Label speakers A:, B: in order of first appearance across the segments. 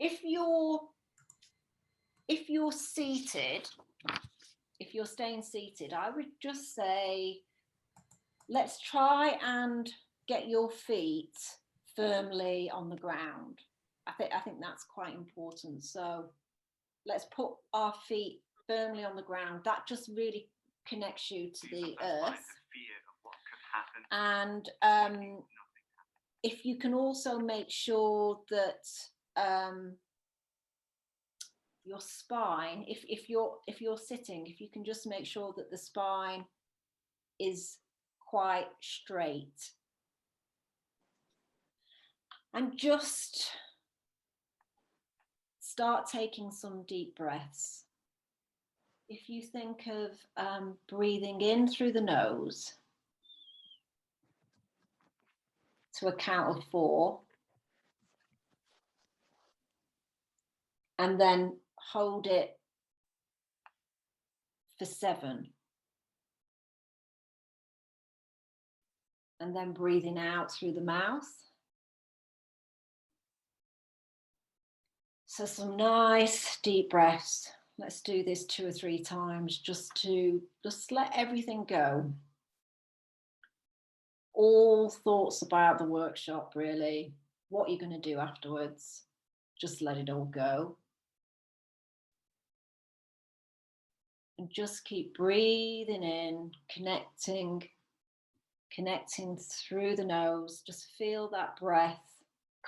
A: If you're seated, if you're staying seated, I would just say, let's try and get your feet firmly on the ground. I think that's quite important. So let's put our feet firmly on the ground. That just really connects you to the earth. And if you can also make sure that your spine, if you're sitting, if you can just make sure that the spine is quite straight, and just start taking some deep breaths. If you think of breathing in through the nose to a count of 4, and then hold it for 7, and then breathing out through the mouth. So some nice deep breaths. Let's do this 2 or 3 times just let everything go. All thoughts about the workshop, really, what you're going to do afterwards, just let it all go. And just keep breathing in, connecting through the nose. Just feel that breath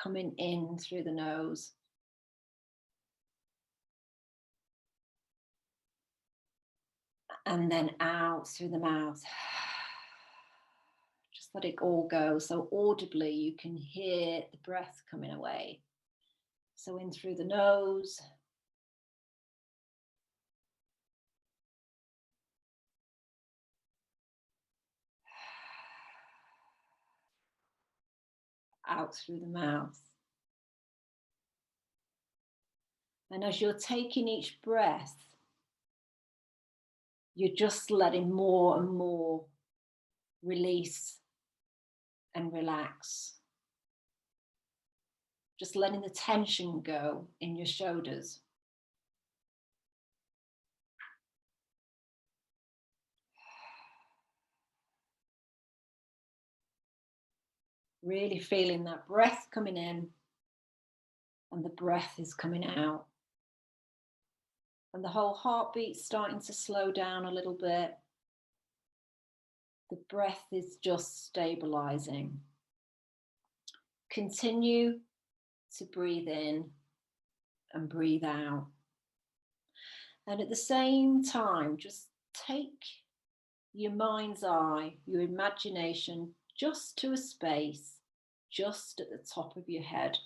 A: coming in through the nose. And then out through the mouth. Just let it all go. So audibly you can hear the breath coming away. So in through the nose. Out through the mouth. And as you're taking each breath, you're just letting more and more release and relax. Just letting the tension go in your shoulders. Really feeling that breath coming in and the breath is coming out. And the whole heartbeat's starting to slow down a little bit. The breath is just stabilizing. Continue to breathe in and breathe out. And at the same time, just take your mind's eye, your imagination, just to a space just at the top of your head,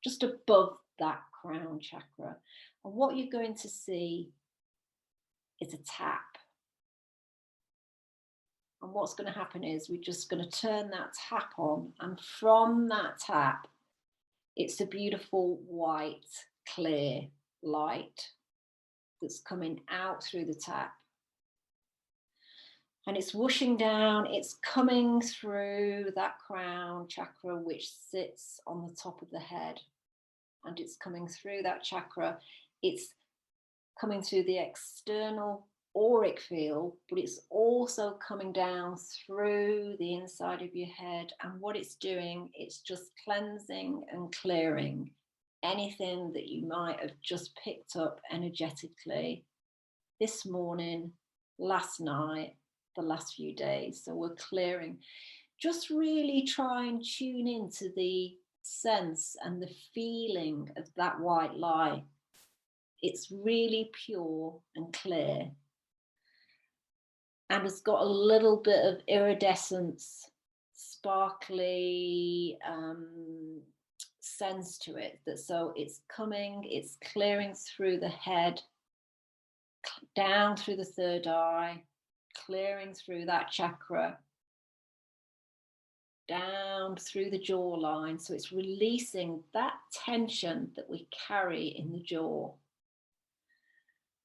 A: just above that crown chakra. And what you're going to see is a tap. And what's going to happen is we're just going to turn that tap on, and from that tap, it's a beautiful white, clear light that's coming out through the tap. And it's whooshing down, it's coming through that crown chakra, which sits on the top of the head. And it's coming through that chakra. It's coming through the external auric field, but it's also coming down through the inside of your head. And what it's doing, it's just cleansing and clearing anything that you might have just picked up energetically this morning, last night, the last few days. So we're clearing. Just really try and tune into the sense and the feeling of that white light. It's really pure and clear, and it's got a little bit of iridescence, sparkly sense to it. So it's coming, it's clearing through the head, down through the third eye, clearing through that chakra, down through the jawline. So it's releasing that tension that we carry in the jaw.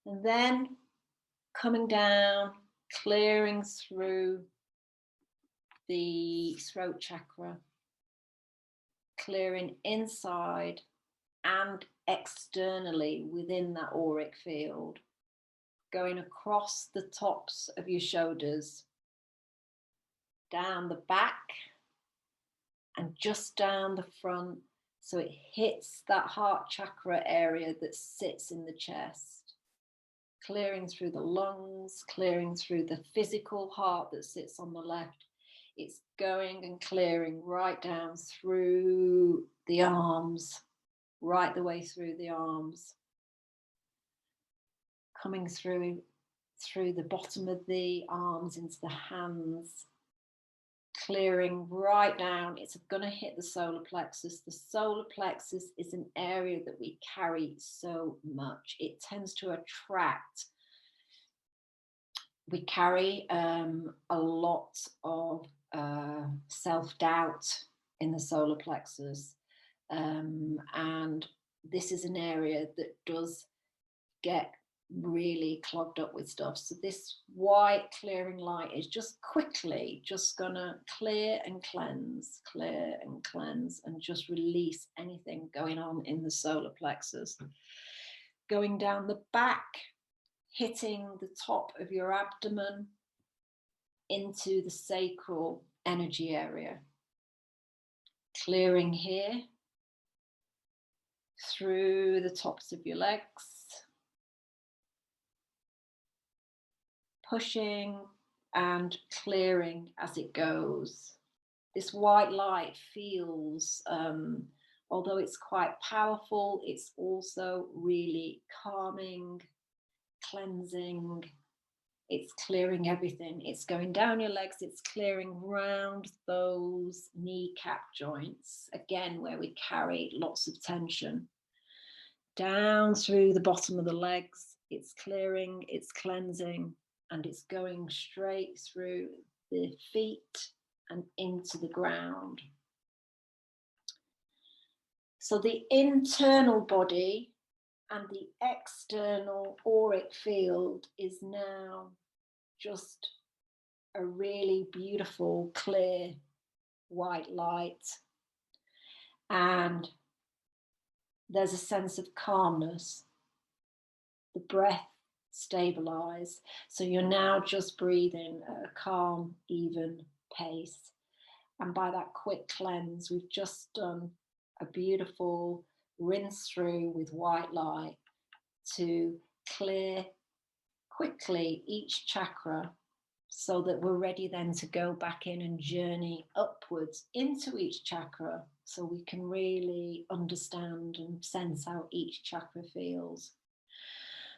A: And then coming down, clearing through the throat chakra, clearing inside and externally within that auric field, going across the tops of your shoulders, down the back, and just down the front, so it hits that heart chakra area that sits in the chest, clearing through the lungs, clearing through the physical heart that sits on the left. It's going and clearing right down through the arms, right the way through the arms, coming through the bottom of the arms into the hands, clearing right down. It's going to hit the solar plexus. The solar plexus is an area that we carry so much. It tends to attract. We carry a lot of self-doubt in the solar plexus. And this is an area that does get really clogged up with stuff. So this white clearing light is just quickly just gonna clear and cleanse, and just release anything going on in the solar plexus. Going down the back, hitting the top of your abdomen into the sacral energy area. Clearing here, through the tops of your legs, pushing and clearing as it goes. This white light feels, although it's quite powerful, it's also really calming, cleansing. It's clearing everything. It's going down your legs. It's clearing round those kneecap joints, again, where we carry lots of tension. Down through the bottom of the legs. It's clearing, it's cleansing, and it's going straight through the feet and into the ground. So the internal body and the external auric field is now just a really beautiful, clear, white light. And there's a sense of calmness. The breath stabilized. So you're now just breathing at a calm, even pace. And by that quick cleanse, we've just done a beautiful rinse through with white light to clear quickly each chakra, so that we're ready then to go back in and journey upwards into each chakra, so we can really understand and sense how each chakra feels.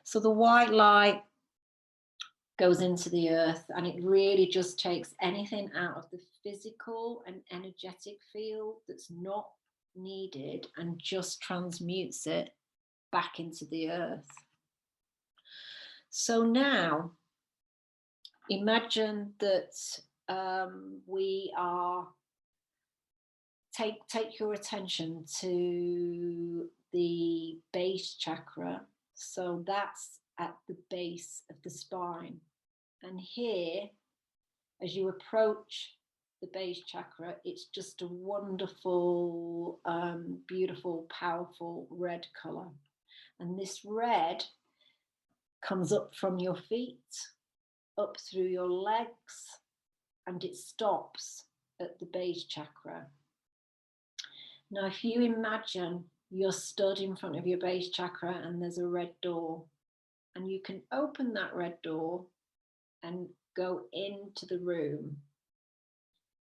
A: So the white light goes into the earth, and it really just takes anything out of the physical and energetic field that's not needed and just transmutes it back into the earth. So now imagine that we are, take your attention to the base chakra. So that's at the base of the spine. And here, as you approach the base chakra, it's just a wonderful, beautiful, powerful red color. And this red comes up from your feet, up through your legs, and it stops at the base chakra. Now, if you imagine you're stood in front of your base chakra and there's a red door, and you can open that red door and go into the room.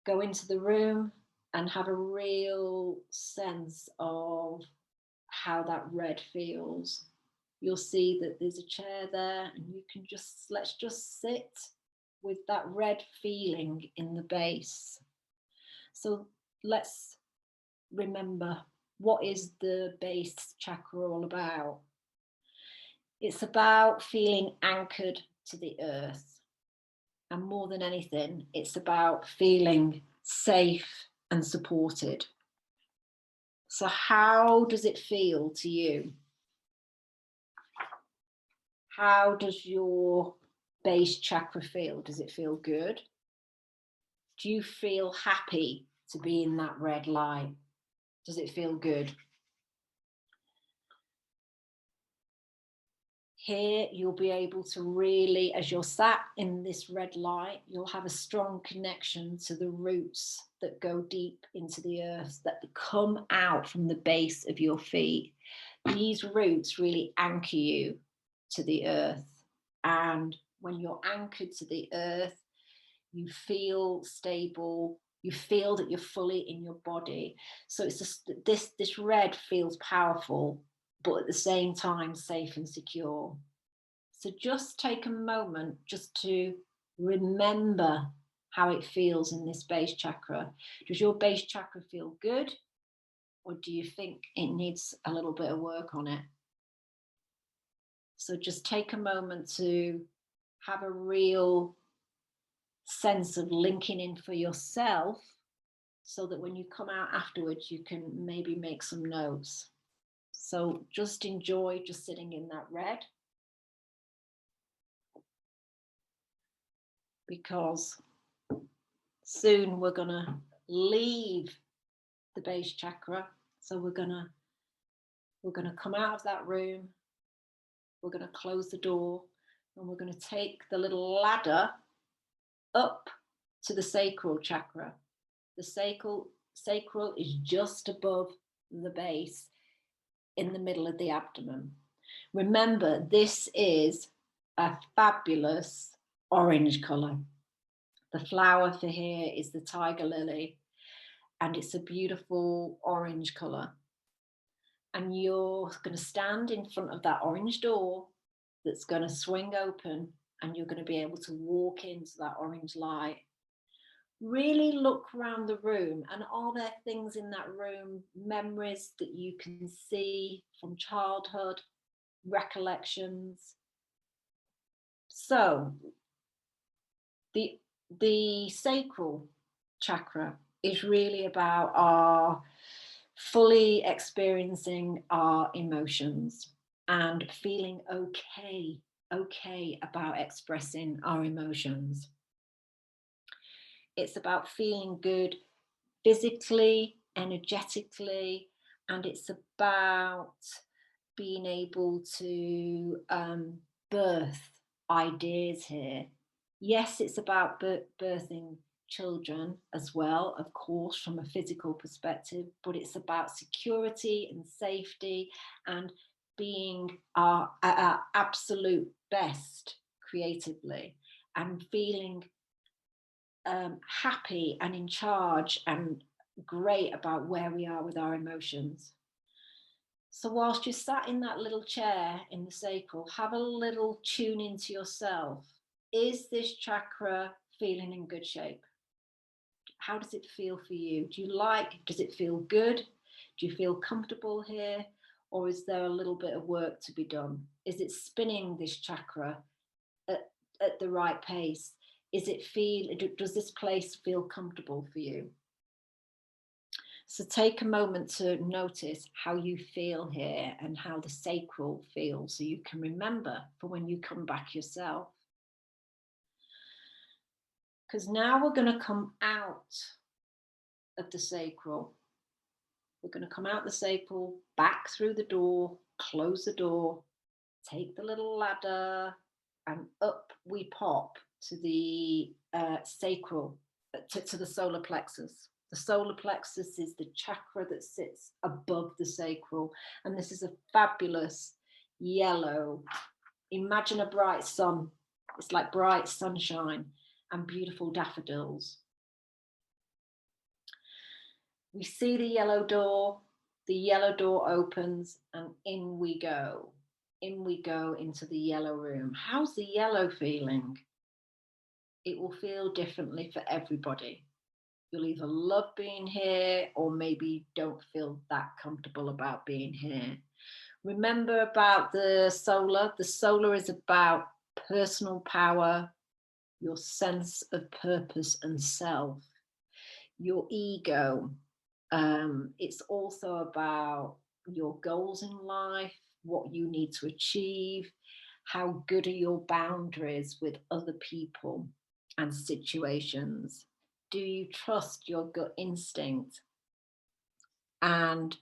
A: Go into the room and have a real sense of how that red feels. You'll see that there's a chair there, and you can just, let's just sit with that red feeling in the base. So let's remember, what is the base chakra all about? It's about feeling anchored to the earth. And more than anything, it's about feeling safe and supported. So how does it feel to you? How does your base chakra feel? Does it feel good? Do you feel happy to be in that red light? Does it feel good? Here, you'll be able to really, as you're sat in this red light, you'll have a strong connection to the roots that go deep into the earth, that come out from the base of your feet. These roots really anchor you to the earth. And when you're anchored to the earth, you feel stable, you feel that you're fully in your body. So it's just this red feels powerful, but at the same time safe and secure. So just take a moment just to remember how it feels in this base chakra. Does your base chakra feel good, or do you think it needs a little bit of work on it? So just take a moment to have a real sense of linking in for yourself, so that when you come out afterwards, you can maybe make some notes. So just enjoy just sitting in that red, because soon we're going to leave the base chakra. So we're going to come out of that room, we're going to close the door, and we're going to take the little ladder up to the sacral chakra. The sacral is just above the base, in the middle of the abdomen. Remember, this is a fabulous orange color. The flower for here is the tiger lily, and it's a beautiful orange color. And you're going to stand in front of that orange door that's going to swing open, and you're going to be able to walk into that orange light. Really look around the room, and are there things in that room, memories that you can see from childhood, recollections? So the sacral chakra is really about our fully experiencing our emotions and feeling okay about expressing our emotions. It's about feeling good physically, energetically, and it's about being able to birth ideas here. Yes, it's about birthing children as well, of course, from a physical perspective, but it's about security and safety and being our absolute best creatively, and feeling happy and in charge and great about where we are with our emotions. So whilst you're sat in that little chair in the sacral, have a little tune into yourself. Is this chakra feeling in good shape? How does it feel for you? Does it feel good? Do you feel comfortable here? Or is there a little bit of work to be done? Is it spinning this chakra at the right pace? Does this place feel comfortable for you? So take a moment to notice how you feel here and how the sacral feels, so you can remember for when you come back yourself. Because now we're going to come out of the sacral. We're going to come out the sacral, back through the door, close the door, take the little ladder, and up we pop to the sacral, to the solar plexus. The solar plexus is the chakra that sits above the sacral, and this is a fabulous yellow. Imagine a bright sun. It's like bright sunshine and beautiful daffodils. We see the yellow door opens, and in we go. In we go into the yellow room. How's the yellow feeling? It will feel differently for everybody. You'll either love being here, or maybe don't feel that comfortable about being here. Remember about the solar. The solar is about personal power, your sense of purpose and self, your ego. It's also about your goals in life, what you need to achieve, how good are your boundaries with other people and situations. Do you trust your gut instinct? And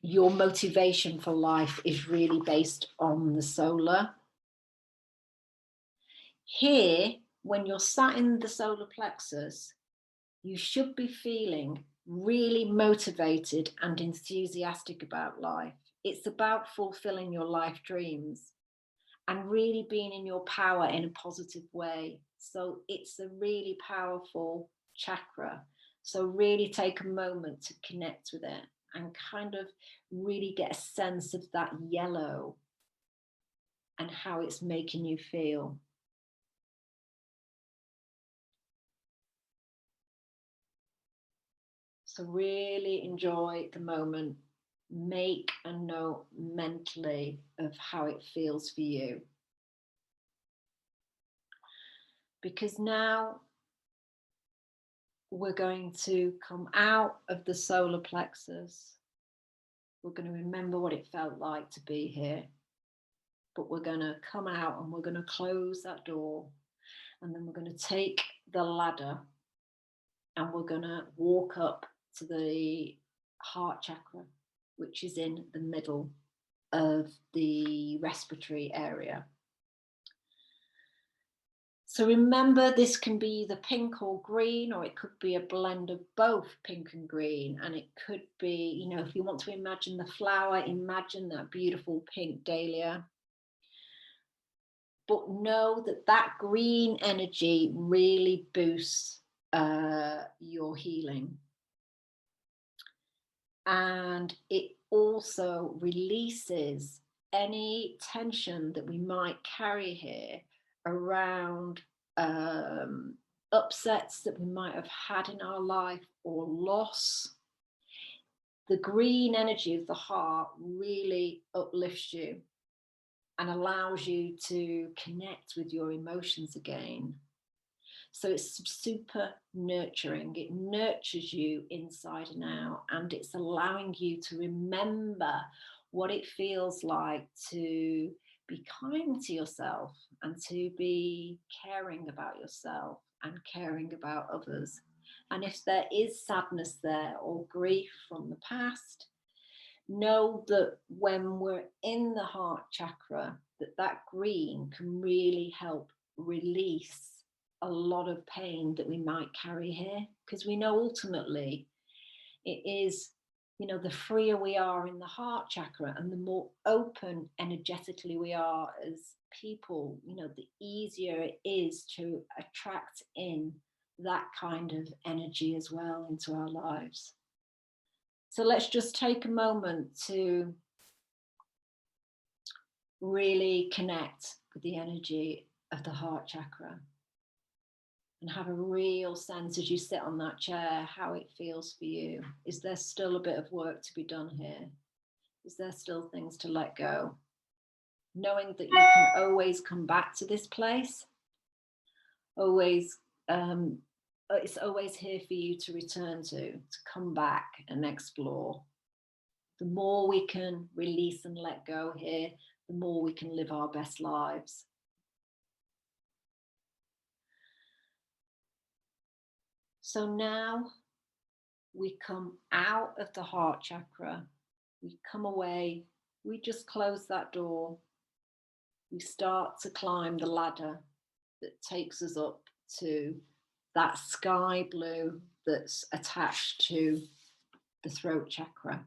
A: your motivation for life is really based on the solar. Here, when you're sat in the solar plexus, you should be feeling really motivated and enthusiastic about life. It's about fulfilling your life dreams and really being in your power in a positive way. So it's a really powerful chakra. So really take a moment to connect with it and kind of really get a sense of that yellow and how it's making you feel. So really enjoy the moment. Make a note mentally of how it feels for you. Because now we're going to come out of the solar plexus. We're going to remember what it felt like to be here. But we're going to come out and we're going to close that door. And then we're going to take the ladder and we're going to walk up to the heart chakra, which is in the middle of the respiratory area. So remember, this can be either pink or green, or it could be a blend of both pink and green. And it could be, you know, if you want to imagine the flower, imagine that beautiful pink dahlia. But know that that green energy really boosts your healing. And it also releases any tension that we might carry here around upsets that we might have had in our life or loss. The green energy of the heart really uplifts you and allows you to connect with your emotions again. So it's super nurturing. It nurtures you inside and out, and it's allowing you to remember what it feels like to be kind to yourself and to be caring about yourself and caring about others. And if there is sadness there or grief from the past, know that when we're in the heart chakra, that green can really help release a lot of pain that we might carry here, because we know ultimately it is, you know, the freer we are in the heart chakra and the more open energetically we are as people, you know, the easier it is to attract in that kind of energy as well into our lives. So let's just take a moment to really connect with the energy of the heart chakra and have a real sense as you sit on that chair how it feels for you. Is there still a bit of work to be done here? Is there still things to let go? Knowing that you can always come back to this place, always, it's always here for you to return to come back and explore. The more we can release and let go here, the more we can live our best lives. So now we come out of the heart chakra, we come away, we just close that door, we start to climb the ladder that takes us up to that sky blue that's attached to the throat chakra.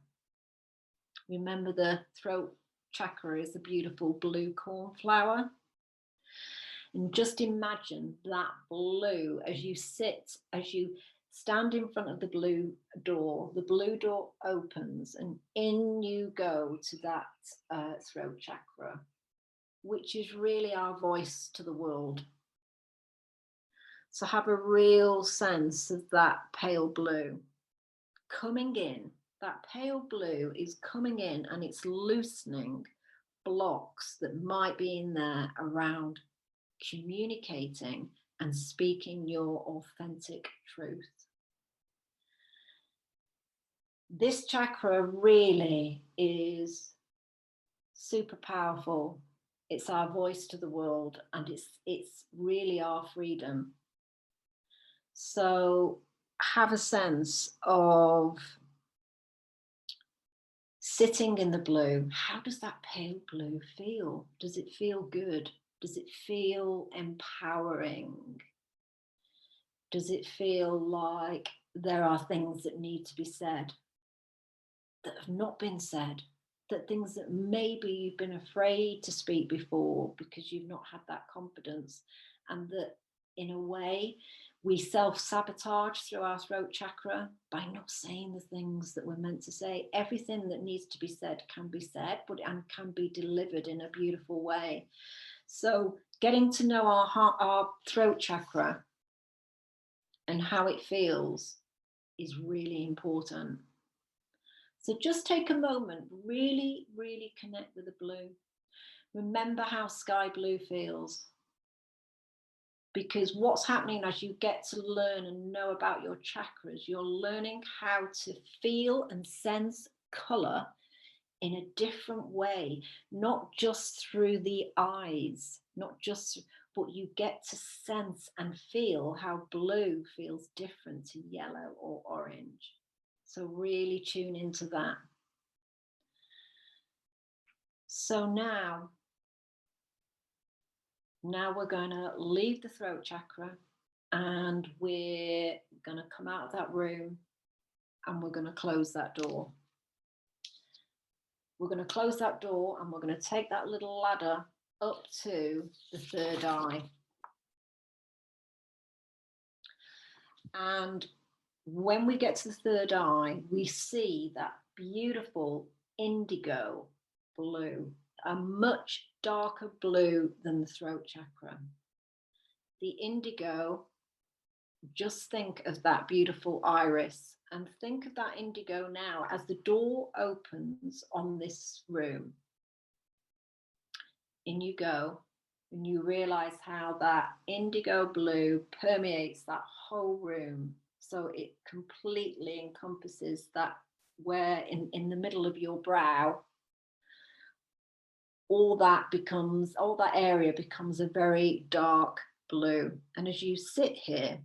A: Remember, the throat chakra is a beautiful blue cornflower. And just imagine that blue as you stand in front of the blue door opens and in you go to that throat chakra, which is really our voice to the world. So have a real sense of that pale blue coming in. That pale blue is coming in and it's loosening blocks that might be in there around communicating and speaking your authentic truth. This chakra really is super powerful. It's our voice to the world, and it's really our freedom. So have a sense of sitting in the blue, how does that pale blue feel? Does it feel good? Does it feel empowering? Does it feel like there are things that need to be said that have not been said? That things that maybe you've been afraid to speak before because you've not had that confidence, and that in a way we self-sabotage through our throat chakra by not saying the things that we're meant to say. Everything that needs to be said, but and can be delivered in a beautiful way. So getting to know our throat chakra and how it feels is really important. So just take a moment, really, really connect with the blue. Remember how sky blue feels. Because what's happening as you get to learn and know about your chakras, you're learning how to feel and sense color in a different way, not just through the eyes, but you get to sense and feel how blue feels different to yellow or orange. So really tune into that. So now we're going to leave the throat chakra, and we're going to come out of that room, and we're going to close that door. We're going to close that door, and we're going to take that little ladder up to the third eye. And when we get to the third eye, we see that beautiful indigo blue, a much darker blue than the throat chakra. The indigo, just think of that beautiful iris, and think of that indigo now as the door opens on this room. In you go, and you realize how that indigo blue permeates that whole room. So it completely encompasses that, where in the middle of your brow, all that area becomes a very dark blue. And as you sit here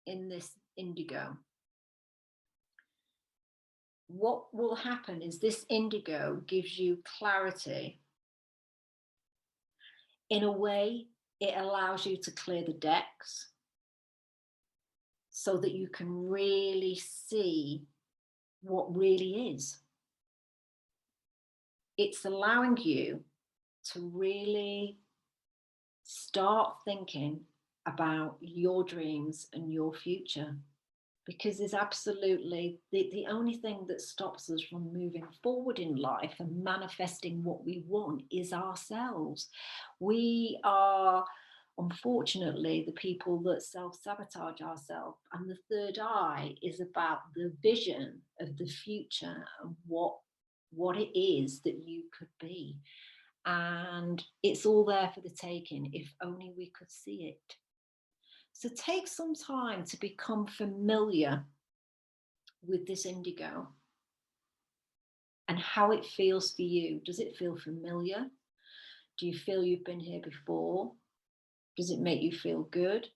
A: in this indigo, what will happen is this indigo gives you clarity. In a way, it allows you to clear the decks so that you can really see what really is. It's allowing you to really start thinking about your dreams and your future, because there's absolutely the only thing that stops us from moving forward in life and manifesting what we want is ourselves. We are, unfortunately, the people that self-sabotage ourselves. And the third eye is about the vision of the future and what it is that you could be. And it's all there for the taking if only we could see it. So take some time to become familiar with this indigo and how it feels for you. Does it feel familiar? Do you feel you've been here before? Does it make you feel good?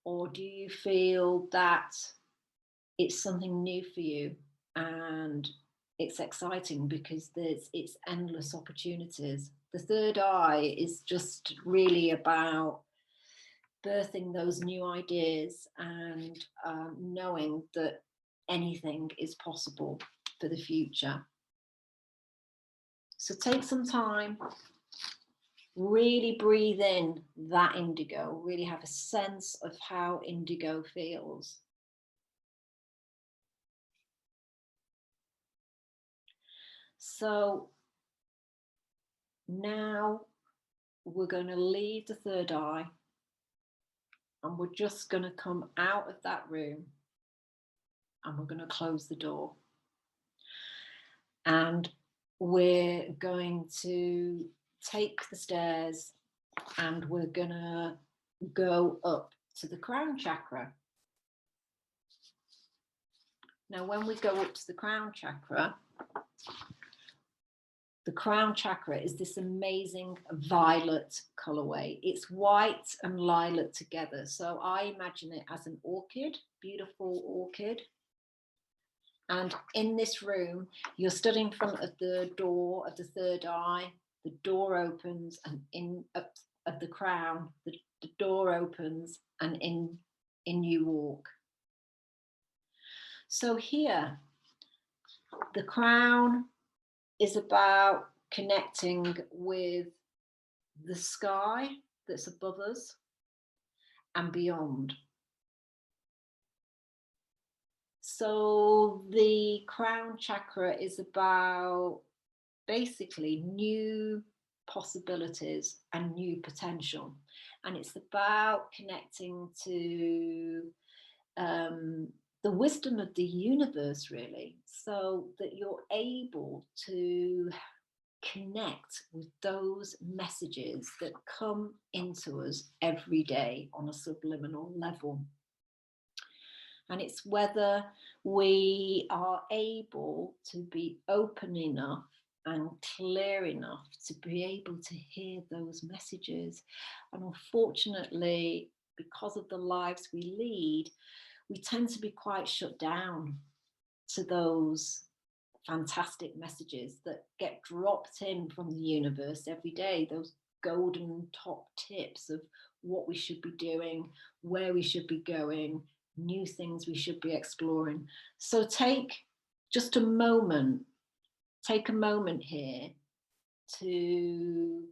A: Or do you feel that it's something new for you and it's exciting because it's endless opportunities? The third eye is just really about birthing those new ideas and knowing that anything is possible for the future. So take some time, really breathe in that indigo, really have a sense of how indigo feels. So now we're going to leave the third eye, and we're just going to come out of that room, and we're going to close the door. And we're going to take the stairs, and we're going to go up to the crown chakra. Now, when we go up to the crown chakra is this amazing violet colorway. It's white and lilac together. So I imagine it as an orchid, beautiful orchid. And in this room, you're stood in front of the door of the third eye. The door opens, and in up of the crown, the door opens, and in you walk. So here, the crown is about connecting with the sky that's above us and beyond. So the crown chakra is about basically new possibilities and new potential. And it's about connecting to the wisdom of the universe, really, so that you're able to connect with those messages that come into us every day on a subliminal level. And it's whether we are able to be open enough and clear enough to be able to hear those messages. And unfortunately, because of the lives we lead, we tend to be quite shut down to those fantastic messages that get dropped in from the universe every day, those golden top tips of what we should be doing, where we should be going, new things we should be exploring. So take a moment here to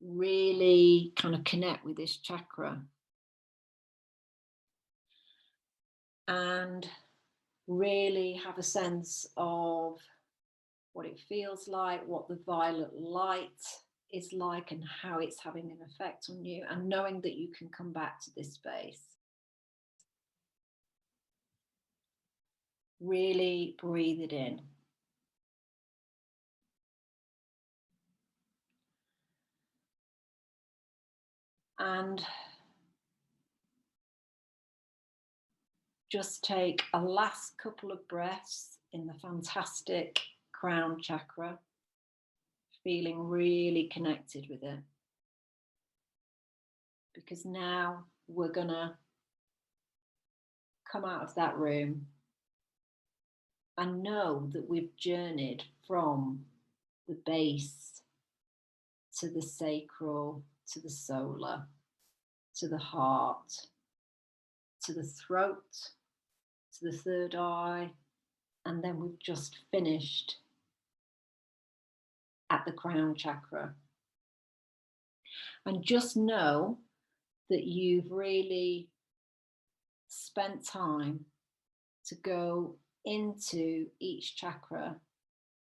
A: really kind of connect with this chakra and really have a sense of what it feels like, what the violet light is like, and how it's having an effect on you, and knowing that you can come back to this space. Really breathe it in. And just take a last couple of breaths in the fantastic crown chakra, feeling really connected with it. Because now we're gonna come out of that room and know that we've journeyed from the base to the sacral, to the solar, to the heart, to the throat, to the third eye, and then we've just finished at the crown chakra. And just know that you've really spent time to go into each chakra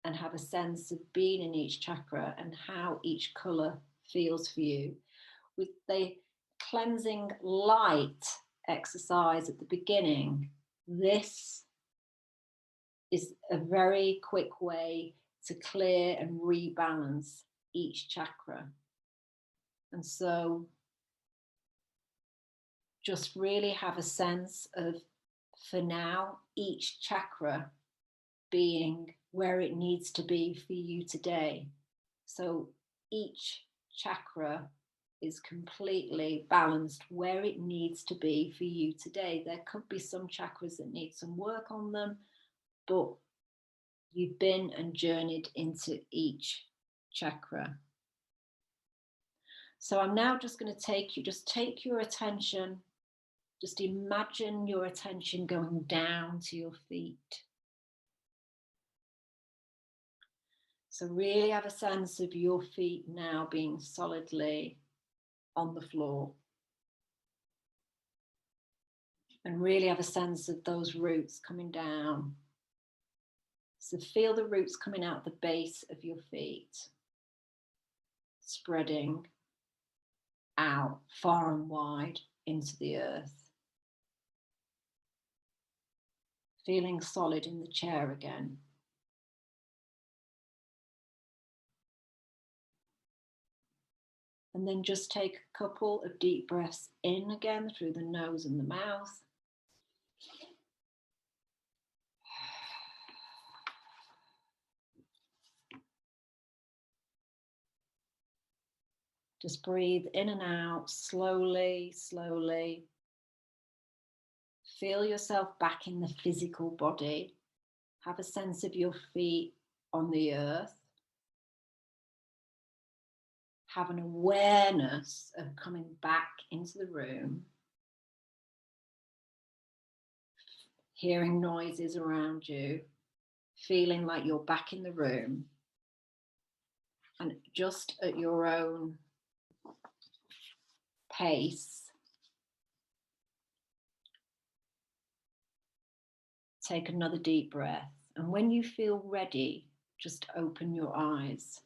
A: and have a sense of being in each chakra and how each color feels for you. With the cleansing light exercise at the beginning, this is a very quick way to clear and rebalance each chakra. And so just really have a sense of, for now, each chakra being where it needs to be for you today. So each chakra is completely balanced where it needs to be for you today. There could be some chakras that need some work on them, but you've been and journeyed into each chakra. So I'm now just going to take your attention, just imagine your attention going down to your feet. So really have a sense of your feet now being solidly on the floor. And really have a sense of those roots coming down. So feel the roots coming out the base of your feet, spreading out far and wide into the earth. Feeling solid in the chair again. And then just take a couple of deep breaths in again through the nose and the mouth. Just breathe in and out slowly, slowly. Feel yourself back in the physical body. Have a sense of your feet on the earth. Have an awareness of coming back into the room, hearing noises around you, feeling like you're back in the room, and just at your own pace, take another deep breath. And when you feel ready, just open your eyes.